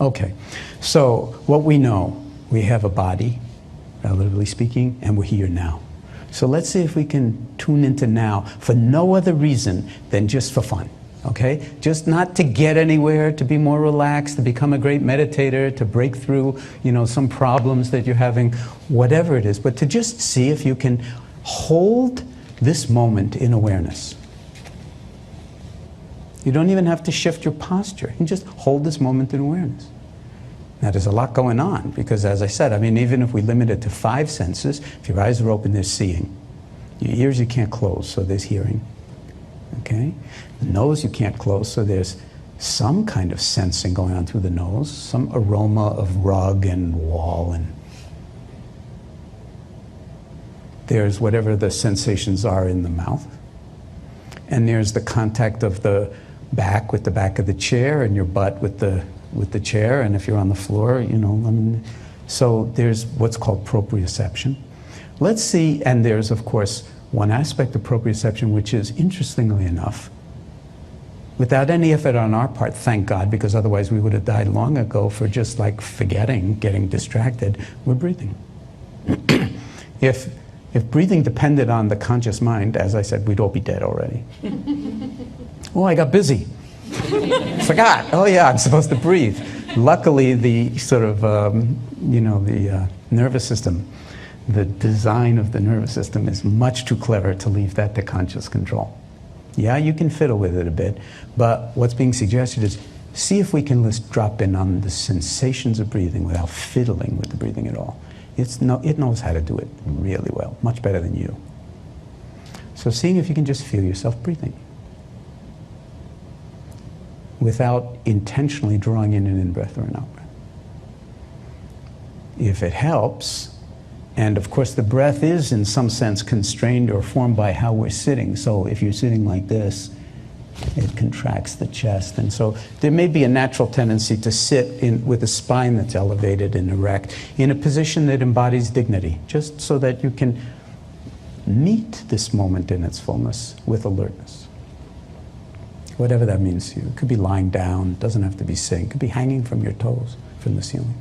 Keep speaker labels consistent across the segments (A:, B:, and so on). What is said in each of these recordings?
A: Okay, so what we know, we have a body, relatively speaking, and we're here now. So let's see if we can tune into now for no other reason than just for fun, okay? Just not to get anywhere, to be more relaxed, to become a great meditator, to break through, some problems that you're having, whatever it is, but to just see if you can hold this moment in awareness. You don't even have to shift your posture. You can just hold this moment in awareness. Now, there's a lot going on because, as I said, even if we limit it to 5 senses, if your eyes are open, there's seeing. Your ears you can't close, so there's hearing. Okay? The nose you can't close, so there's some kind of sensing going on through the nose, some aroma of rug and wall, and there's whatever the sensations are in the mouth. And there's the contact of the back with the back of the chair and your butt with the chair, and if you're on the floor, so there's what's called proprioception. Let's see, and there's of course one aspect of proprioception which is, interestingly enough, without any effort on our part, thank God, because otherwise we would have died long ago for just like forgetting, getting distracted, we're breathing. If breathing depended on the conscious mind, as I said, we'd all be dead already. Oh, I got busy. Forgot. Oh yeah, I'm supposed to breathe. Luckily, the sort of, the nervous system, the design of the nervous system is much too clever to leave that to conscious control. Yeah, you can fiddle with it a bit, but what's being suggested is see if we can just drop in on the sensations of breathing without fiddling with the breathing at all. It knows how to do it really well, much better than you. So seeing if you can just feel yourself breathing without intentionally drawing in an in-breath or an out-breath. If it helps, and of course the breath is in some sense constrained or formed by how we're sitting. So if you're sitting like this, it contracts the chest. And so there may be a natural tendency to sit with a spine that's elevated and erect in a position that embodies dignity, just so that you can meet this moment in its fullness with alertness. Whatever that means to you. It could be lying down, it doesn't have to be sitting, it could be hanging from your toes, from the ceiling.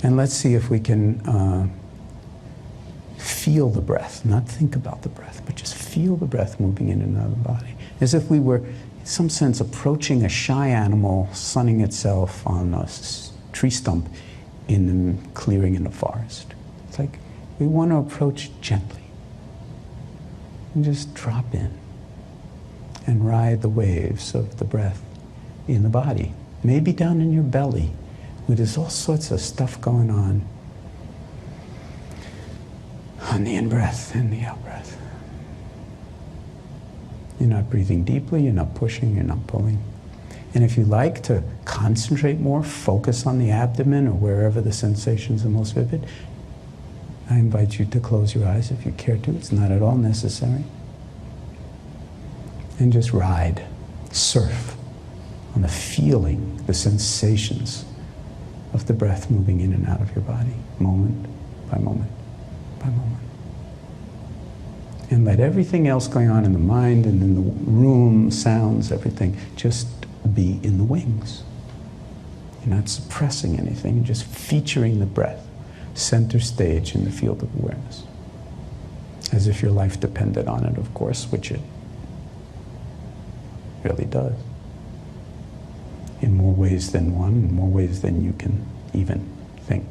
A: And let's see if we can feel the breath, not think about the breath, but just feel the breath moving in and out of the body. As if we were, in some sense, approaching a shy animal sunning itself on a tree stump in the clearing in the forest. It's like we want to approach gently and just drop in and ride the waves of the breath in the body, maybe down in your belly, where there's all sorts of stuff going on the in-breath and the out-breath. You're not breathing deeply, you're not pushing, you're not pulling. And if you like to concentrate more, focus on the abdomen or wherever the sensations are most vivid, I invite you to close your eyes if you care to. It's not at all necessary. And just ride, surf on the feeling, the sensations of the breath moving in and out of your body, moment by moment by moment. And let everything else going on in the mind and in the room, sounds, everything, just be in the wings. You're not suppressing anything, you're just featuring the breath, center stage in the field of awareness. As if your life depended on it, of course, which it really does. In more ways than one, in more ways than you can even think.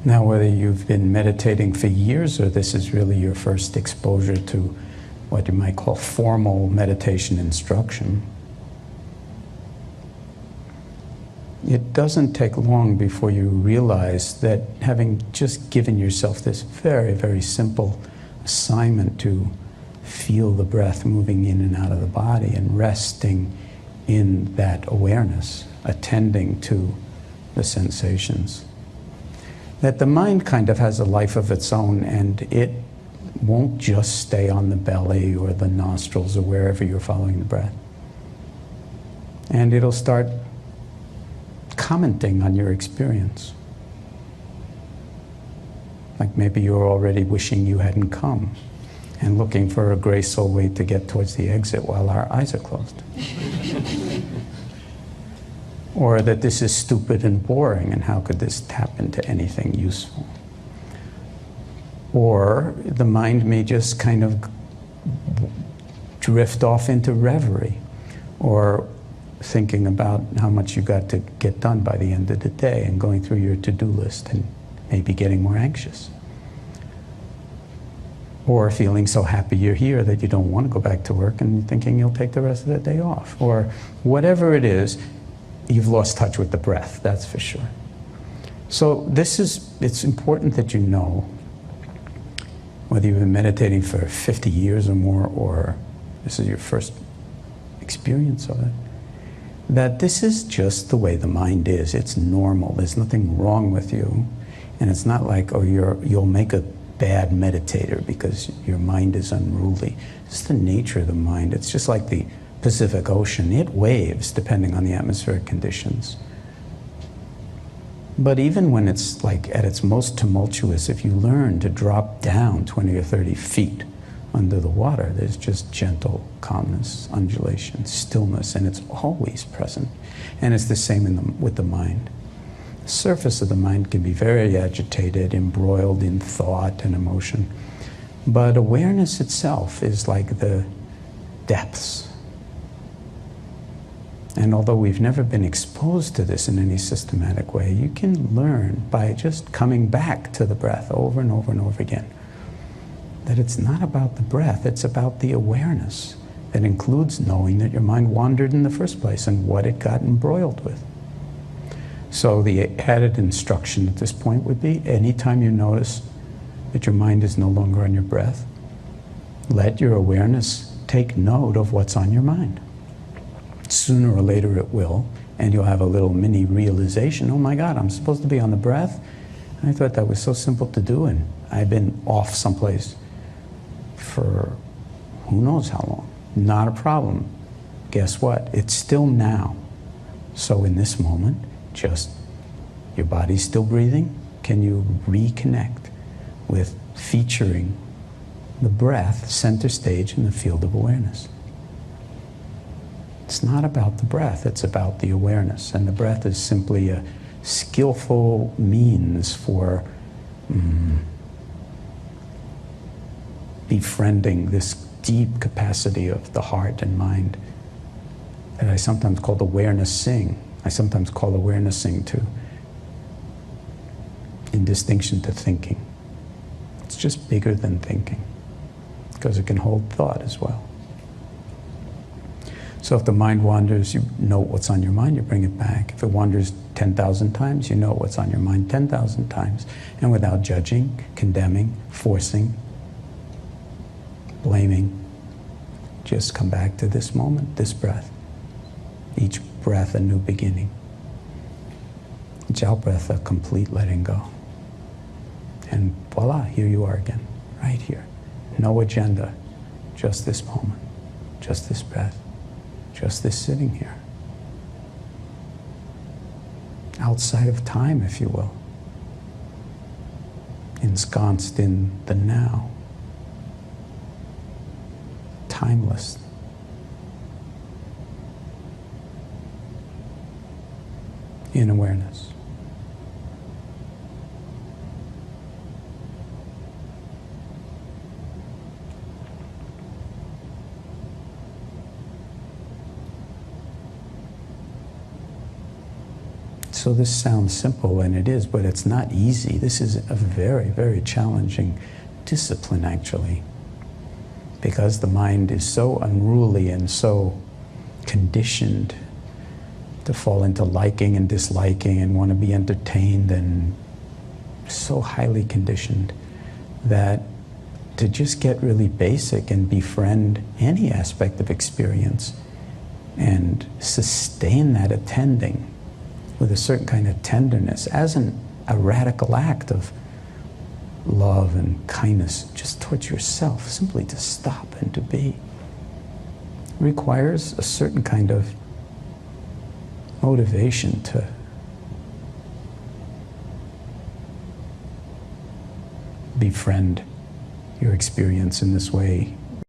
A: Now, whether you've been meditating for years or this is really your first exposure to what you might call formal meditation instruction, it doesn't take long before you realize that having just given yourself this very, very simple assignment to feel the breath moving in and out of the body and resting in that awareness, attending to the sensations, that the mind kind of has a life of its own, and it won't just stay on the belly or the nostrils or wherever you're following the breath. And it'll start commenting on your experience. Like maybe you're already wishing you hadn't come and looking for a graceful way to get towards the exit while our eyes are closed. Or that this is stupid and boring, and how could this tap into anything useful? Or the mind may just kind of drift off into reverie, or thinking about how much you got to get done by the end of the day and going through your to-do list and maybe getting more anxious. Or feeling so happy you're here that you don't want to go back to work and thinking you'll take the rest of the day off. Or whatever it is, you've lost touch with the breath, that's for sure. So it's important that you know, whether you've been meditating for 50 years or more, or this is your first experience of it, that this is just the way the mind is. It's normal. There's nothing wrong with you. And it's not like, oh, you'll make a bad meditator because your mind is unruly. It's the nature of the mind. It's just like the Pacific Ocean. It waves depending on the atmospheric conditions. But even when it's like at its most tumultuous, if you learn to drop down 20 or 30 feet under the water, there's just gentle calmness, undulation, stillness, and it's always present. And it's the same with the mind. The surface of the mind can be very agitated, embroiled in thought and emotion. But awareness itself is like the depths. And although we've never been exposed to this in any systematic way, you can learn by just coming back to the breath over and over and over again, that it's not about the breath, it's about the awareness that includes knowing that your mind wandered in the first place and what it got embroiled with. So the added instruction at this point would be, anytime you notice that your mind is no longer on your breath, let your awareness take note of what's on your mind. Sooner or later it will, and you'll have a little mini realization, oh my God, I'm supposed to be on the breath? And I thought that was so simple to do, and I've been off someplace for who knows how long. Not a problem. Guess what? It's still now. So in this moment, just your body's still breathing. Can you reconnect with featuring the breath center stage in the field of awareness? It's not about the breath, it's about the awareness. And the breath is simply a skillful means for befriending this deep capacity of the heart and mind that I sometimes call awareness-ing. I sometimes call awareness-ing in distinction to thinking. It's just bigger than thinking, because it can hold thought as well. So if the mind wanders, you know what's on your mind, you bring it back. If it wanders 10,000 times, you know what's on your mind 10,000 times. And without judging, condemning, forcing, blaming, just come back to this moment, this breath. Each breath a new beginning. Each out breath a complete letting go. And voila, here you are again, right here. No agenda, just this moment, just this breath. Just this sitting here. Outside of time, if you will. Ensconced in the now. Timeless. In awareness. So this sounds simple, and it is, but it's not easy. This is a very, very challenging discipline, actually, because the mind is so unruly and so conditioned to fall into liking and disliking and want to be entertained, and so highly conditioned that to just get really basic and befriend any aspect of experience and sustain that attending with a certain kind of tenderness as a radical act of love and kindness just towards yourself, simply to stop and to be, requires a certain kind of motivation to befriend your experience in this way